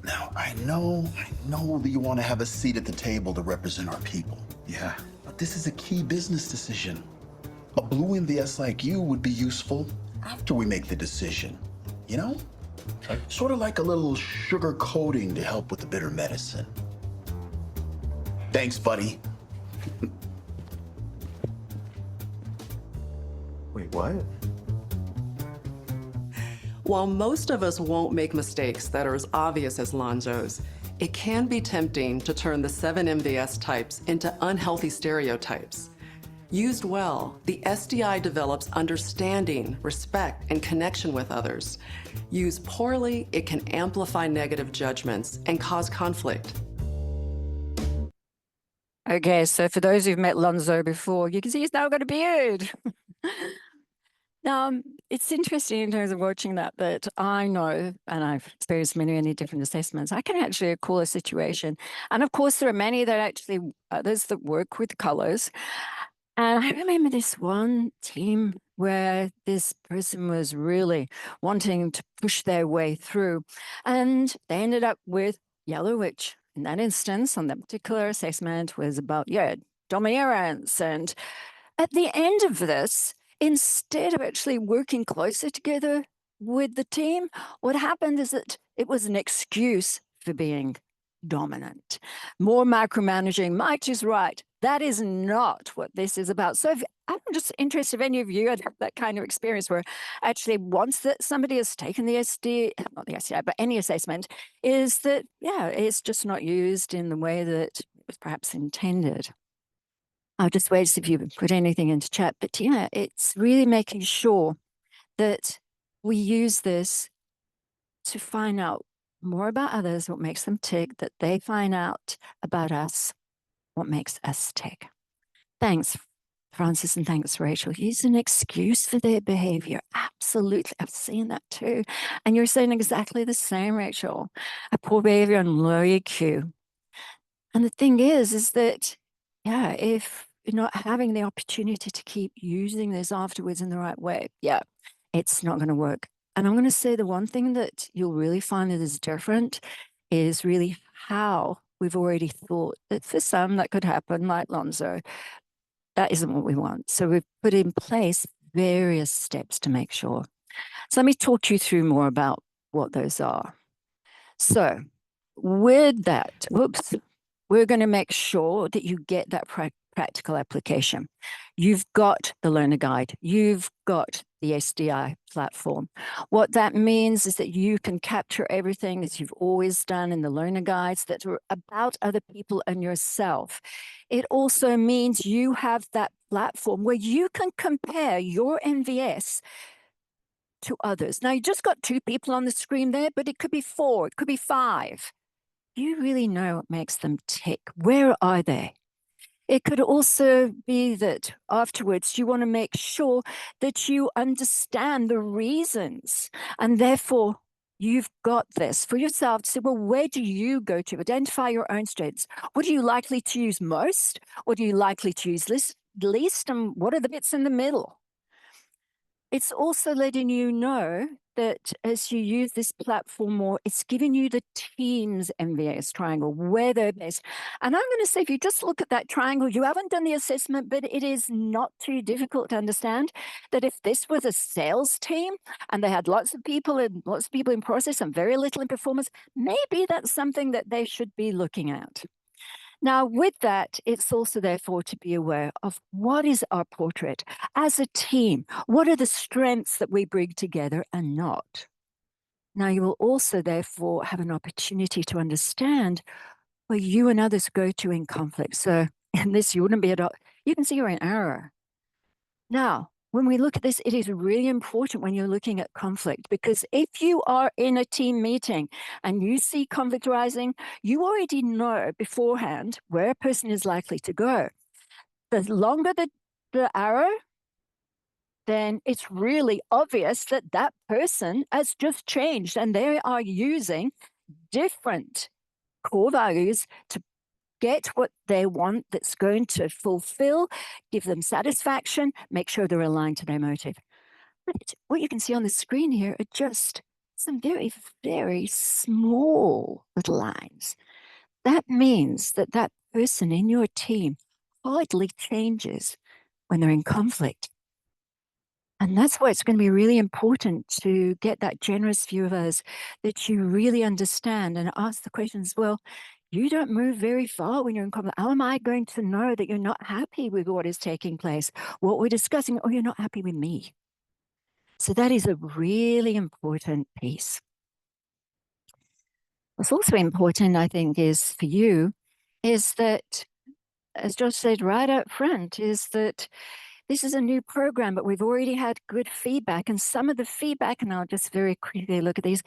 Now, I know that you want to have a seat at the table to represent our people. Yeah. But this is a key business decision. A blue MVS like you would be useful after we make the decision, you know? Okay. Sort of like a little sugar coating to help with the bitter medicine. Thanks, buddy. Wait, what? While most of us won't make mistakes that are as obvious as Lonzo's, it can be tempting to turn the 7 MVS types into unhealthy stereotypes. Used well, the SDI develops understanding, respect, and connection with others. Used poorly, it can amplify negative judgments and cause conflict. Okay, so for those who've met Lonzo before, you can see he's now got a beard. Now, it's interesting in terms of watching that I know, and I've experienced many different assessments, I can actually recall a situation. And of course, there are many that actually, others that work with colors. And I remember this one team where this person was really wanting to push their way through. And they ended up with yellow, which in that instance, on that particular assessment, was about, domineerance. And at the end of this, instead of actually working closer together with the team, what happened is that it was an excuse for being dominant. More micromanaging. Mike is right. That is not what this is about. So I'm just interested if any of you had that kind of experience where actually once that somebody has taken the not the SDI, but any assessment, is that, it's just not used in the way that it was perhaps intended. I'll just wait to see if you put anything into chat. But it's really making sure that we use this to find out more about others, what makes them tick, that they find out about us, what makes us tick. Thanks, Francis, and thanks, Rachel. Use an excuse for their behavior. Absolutely. I've seen that too. And you're saying exactly the same, Rachel. A poor behavior and low EQ. And the thing is that, if you're not having the opportunity to keep using this afterwards in the right way, it's not going to work. And I'm going to say the one thing that you'll really find that is different is really how we've already thought that for some that could happen, like Lonzo. That isn't what we want. So we've put in place various steps to make sure. So let me talk you through more about what those are. So with that, we're going to make sure that you get that practical application. You've got the learner guide. You've got the SDI platform. What that means is that you can capture everything that you've always done in the learner guides that are about other people and yourself. It also means you have that platform where you can compare your NVS to others. Now, you just got 2 people on the screen there, but it could be 4, it could be 5. You really know what makes them tick. Where are they? It could also be that afterwards you want to make sure that you understand the reasons, and therefore you've got this for yourself to say, well, where do you go to? Identify your own strengths. What are you likely to use most? What are you likely to use least? And what are the bits in the middle? It's also letting you know that as you use this platform more, it's giving you the team's MVS triangle, where they're based. And I'm going to say, if you just look at that triangle, you haven't done the assessment, but it is not too difficult to understand that if this was a sales team and they had lots of people in process and very little in performance, maybe that's something that they should be looking at. Now, with that, it's also therefore to be aware of what is our portrait as a team. What are the strengths that we bring together and not? Now, you will also therefore have an opportunity to understand where you and others go to in conflict. So in this, you wouldn't be you can see you're in error. Now, when we look at this, it is really important when you're looking at conflict, because if you are in a team meeting and you see conflict rising, you already know beforehand where a person is likely to go. The longer the arrow, then it's really obvious that that person has just changed and they are using different core values to get what they want that's going to fulfill, give them satisfaction, make sure they're aligned to their motive. But what you can see on the screen here are just some very, very small little lines. That means that that person in your team hardly changes when they're in conflict. And that's why it's going to be really important to get that generous view of us that you really understand and ask the questions, well, you don't move very far when you're in conflict. How am I going to know that you're not happy with what is taking place, what we're discussing, or you're not happy with me? So that is a really important piece. What's also important, I think, is for you, is that, as Josh said right up front, is that this is a new program, but we've already had good feedback. And some of the feedback, and I'll just very quickly look at these,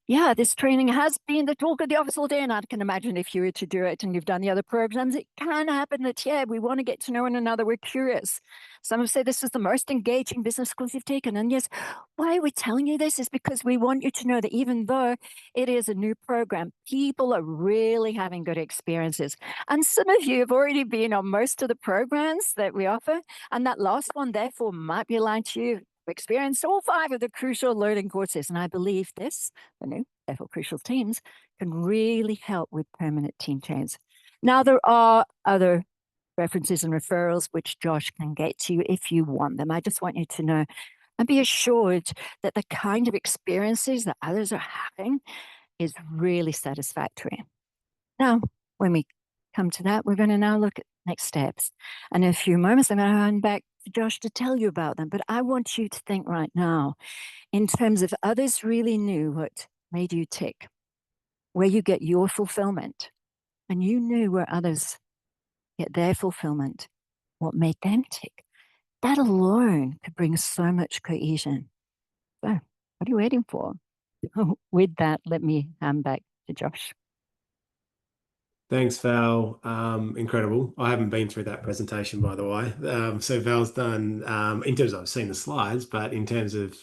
yeah, this training has been the talk of the office all day. And I can imagine if you were to do it and you've done the other programs, it can happen that, yeah, we want to get to know one another. We're curious. Some have said this is the most engaging business course you've taken. And yes, why are we telling you this is because we want you to know that even though it is a new program, people are really having good experiences. And some of you have already been on most of the programs that we offer. And that last one, therefore, might be aligned to you. Experienced all 5 of the crucial learning courses. And I believe this, the new therefore crucial teams, can really help with permanent team change. Now, there are other references and referrals which Josh can get to you if you want them. I just want you to know and be assured that the kind of experiences that others are having is really satisfactory. Now, when we come to that, we're going to now look at next steps. And in a few moments, I'm going to hand back to Josh to tell you about them. But I want you to think right now in terms of others really knew what made you tick, where you get your fulfillment, and you knew where others get their fulfillment, what made them tick. That alone could bring so much cohesion. So, what are you waiting for? With that, let me hand back to Josh. Thanks, Val. Incredible. I haven't been through that presentation, by the way. So Val's done, in terms of I've seen the slides, but in terms of,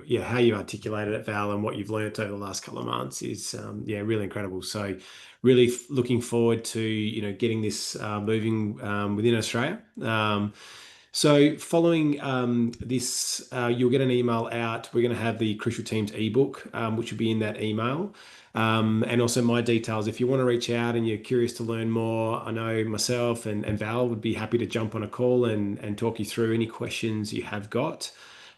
yeah, how you articulated it, Val, and what you've learned over the last couple of months is, yeah, really incredible. So really looking forward to, getting this moving within Australia. So following this, you'll get an email out. We're going to have the Crucial Teams ebook, which will be in that email. And also my details. If you want to reach out and you're curious to learn more, I know myself and Val would be happy to jump on a call and talk you through any questions you have got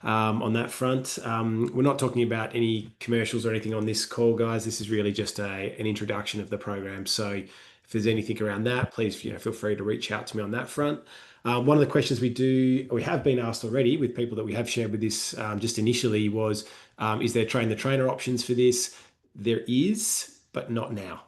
on that front. We're not talking about any commercials or anything on this call, guys. This is really just an introduction of the program. So if there's anything around that, please feel free to reach out to me on that front. One of the questions we have been asked already with people that we have shared with this just initially was, is there train the trainer options for this? There is, but not now.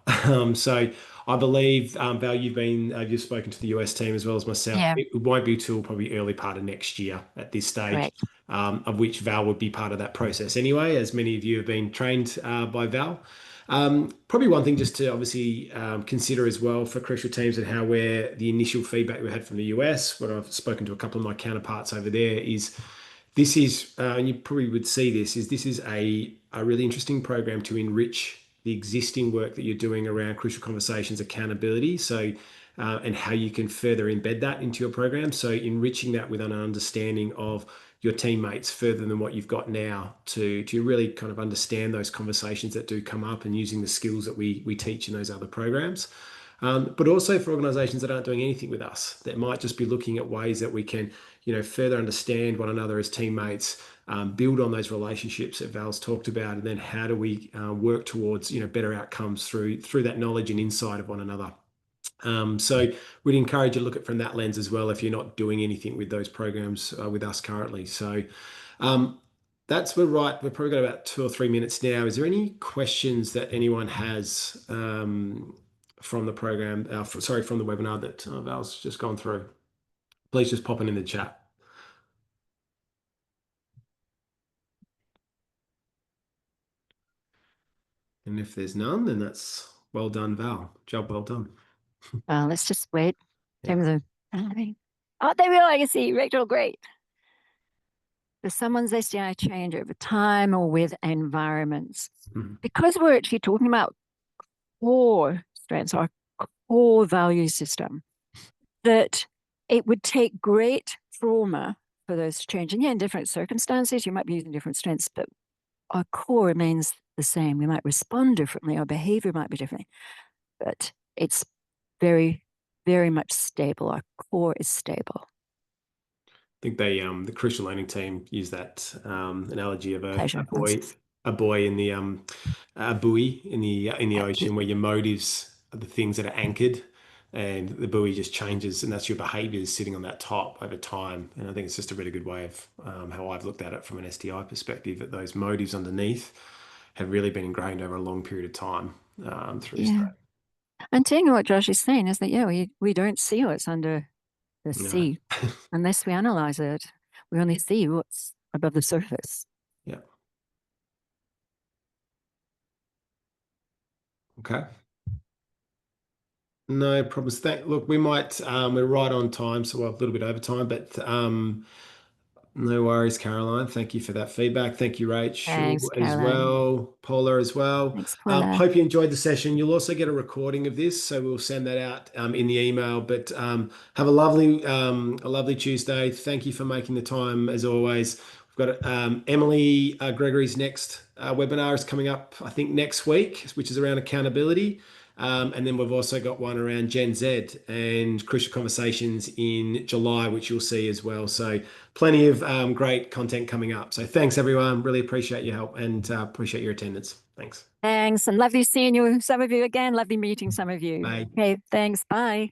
So I believe, Val, you've spoken to the US team as well as myself. Yeah. It won't be till probably early part of next year at this stage, Correct. of which Val would be part of that process anyway, as many of you have been trained by Val. Probably one thing just to obviously consider as well for crucial teams and how the initial feedback we had from the US, what I've spoken to a couple of my counterparts over there is, this is, and you probably would see this is a really interesting program to enrich the existing work that you're doing around crucial conversations, accountability. So, and how you can further embed that into your program. So enriching that with an understanding of your teammates further than what you've got now to really kind of understand those conversations that do come up and using the skills that we teach in those other programs. But also for organizations that aren't doing anything with us, that might just be looking at ways that we can, further understand one another as teammates, build on those relationships that Val's talked about, and then how do we work towards, better outcomes through that knowledge and insight of one another. So we'd encourage you to look at it from that lens as well if you're not doing anything with those programs with us currently. So we're probably got about 2 or 3 minutes now. Is there any questions that anyone has from the program, from the webinar that Val's just gone through? Please just pop it in the chat. And if there's none, then that's well done, Val. Job well done. Well, let's just wait. Yeah. In terms of timing. Oh, there we are. You see, Rachel, great. Does someone's SDI change over time or with environments? Mm-hmm. Because we're actually talking about core strengths, our core value system, that it would take great trauma for those to change. And yeah, in different circumstances, you might be using different strengths, but our core remains the same. We might respond differently. Our behavior might be different, but it's very, very much stable. Our core is stable. I think the crucial learning team use that analogy of a buoy in the a buoy in the ocean, where your motives are the things that are anchored, and the buoy just changes, and that's your behaviors sitting on that top over time. And I think it's just a really good way of how I've looked at it from an SDI perspective, that those motives underneath have really been ingrained over a long period of time through this. And taking what Josh is saying is that, we don't see what's under the sea unless we analyze it. We only see what's above the surface. Yeah. Okay. No problems. Look, we might, we're right on time, so we're a little bit over time, but no worries, Caroline. Thank you for that feedback. Thank you, Rachel, Thanks, as Caroline. well, Paula as well. Thanks, Paula. Hope you enjoyed the session. You'll also get a recording of this, so we'll send that out in the email. But have a lovely Tuesday. Thank you for making the time, as always. We've got Emily Gregory's next webinar is coming up, I think, next week, which is around accountability. And then we've also got one around Gen Z and crucial conversations in July, which you'll see as well. So plenty of great content coming up. So thanks, everyone. Really appreciate your help and appreciate your attendance. Thanks. Thanks. And lovely seeing you, some of you again. Lovely meeting some of you. Bye. Okay, thanks. Bye.